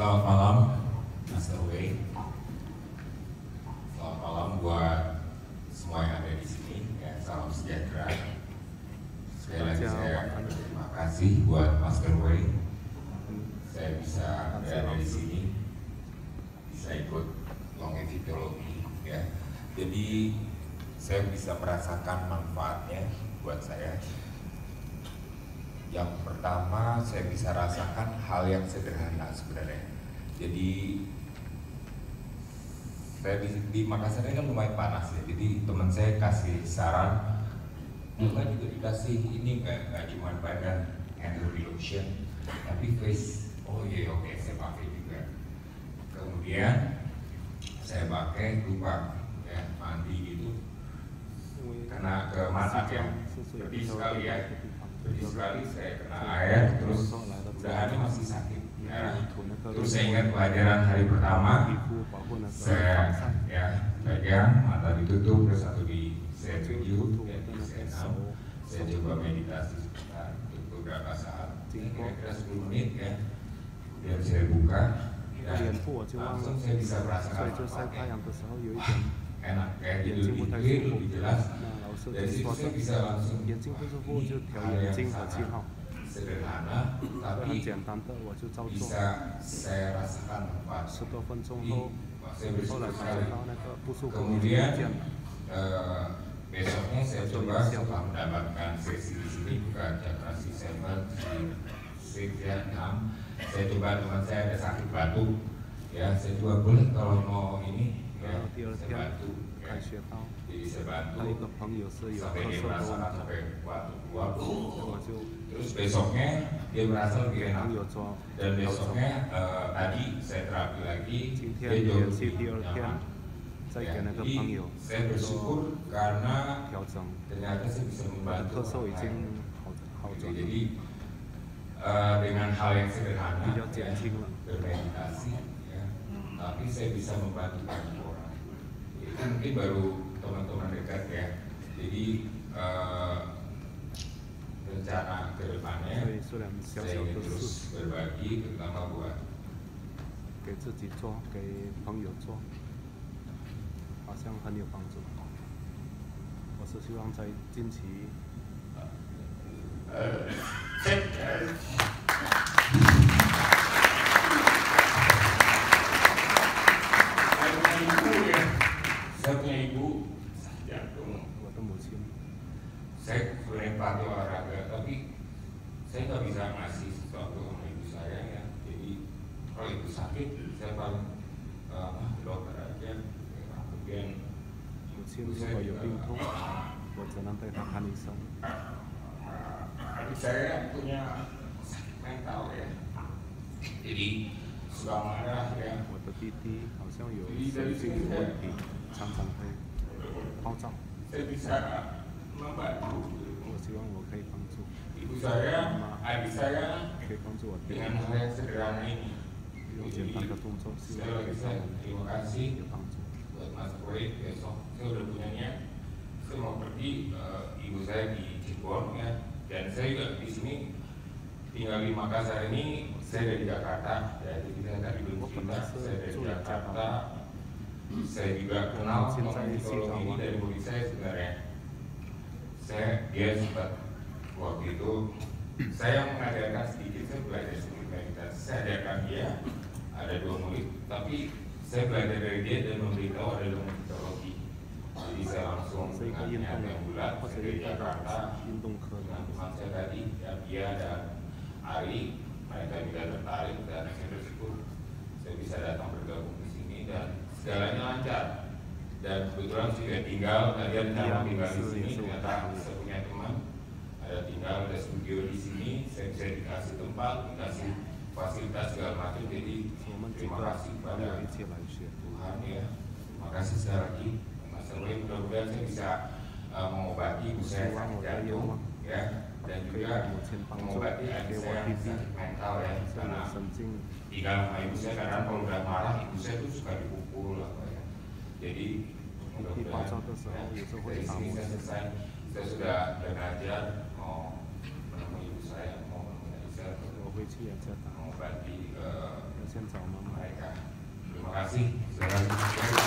Selamat malam, Master Wei. Selamat malam buat semua yang ada di sini. Ya, salam sejahtera. Sekali lagi saya berterima kasih buat Master Wei. Saya bisa berada di sini, bisa ikut longevitologi. Ya, jadi saya bisa merasakan manfaatnya buat saya. Yang pertama, saya bisa rasakan hal yang sederhana sebenarnya. Jadi saya di Makassar ini kan lumayan panas ya. Jadi teman saya kasih saran, juga dikasih ini nggak cuma badan hand lotion, tapi face. Oh iya, oke, saya pakai juga. Kemudian saya pakai lupa ya, mandi gitu karena ke mata ya, pedih sekali ya. Pedih sekali, saya kena air, terus udahannya masih sakit. Ya. Terus saya ingat pelajaran hari pertama, saya ya pegang, mata ditutup, terus satu di saya 7, ya di saya 6, saya coba meditasi sebentar untuk beberapa saat, kira-kira 10 menit ya. Kemudian saya buka, dan langsung saya bisa merasakan manfaatnya. Enak, kayak tidur lebih jelas. Dari situ saya bisa langsung hal yang sangat sederhana, tapi bisa saya rasakan manfaat. Saya bersyukur sekali. Kemudian besoknya saya coba setelah mendapatkan sesi di sini, bukan chakra C7, C6, saya coba teman saya ada sakit batuk, ya saya coba boleh kalau mau ini, ya saya bantu. Jadi saya bantu sampai dia merasakan sampai waktu keluar. Terus besoknya dia merasa lebih enak. Dan besoknya tadi saya terapi lagi, dia jauh lebih nyaman. Ya, jadi saya bersyukur karena ternyata saya bisa membantu orang lain. Jadi dengan hal yang sederhana ya, bermeditasi ya, tapi saya bisa membantu banyak orang. Itu mungkin baru teman-teman dekat ya. Jadi rencana ke depannya saya ingin terus berbagi, terutama buat 给自己做，给朋友做，好像很有帮助。我是希望在近期。Saya punya ibu jantung. Saya sebenarnya pelatih olahraga, tapi saya nggak bisa ngasih sesuatu sama ibu saya ya. Jadi kalau ibu sakit, saya paling ke dokter aja. Kemudian ibu saya saya punya sakit mental ya. Jadi suka marah ya. Jadi dari sini saya bisa membantu. Ibu saya, adik saya dengan hal yang sederhana ini. Jadi sekali lagi saya terima kasih buat Mas Wei. Besok saya udah punya niat, saya mau pergi ibu saya di Cirebon ya. Dan saya juga di sini tinggal di Makassar ini. Saya dari Jakarta ya, jadi saya tadi belum cerita, saya dari Jakarta. Saya juga kenal psikolog ini dari murid saya sebenarnya. Dia sempat waktu itu saya mengajarkan sedikit, saya belajar sedikit meditasi. Saya ajarkan dia, ada 2 murid, tapi saya belajar dari dia dan memberitahu ada ilmu psikologi. Jadi saya langsung dengan niat yang bulat, saya dari Jakarta dengan teman saya tadi, ya, dia dan Ari, mereka juga tertarik dan saya bersyukur saya bisa datang bergabung di sini dan segalanya lancar. Dan kebetulan juga tinggal, tadi ada tinggal di sini, ternyata saya punya teman ada tinggal, ada studio di sini, saya bisa dikasih tempat, dikasih fasilitas segala macam. Jadi terima kasih pada Tuhan ya. Terima kasih sekali lagi Mas Wei. Mudah-mudahan saya bisa mengobati ibu saya sakit jantung ya, dan juga mengobati adik saya sakit mental ya, karena tinggal sama ibu saya kadang kalau udah marah ibu saya tuh suka dipukul apa ya. Jadi mudah-mudahan ya, dari sini saya selesai, saya sudah belajar mau menemui ibu saya, mau menemui saya, mengobati 先找妈妈。 mereka. Terima kasih. Saudara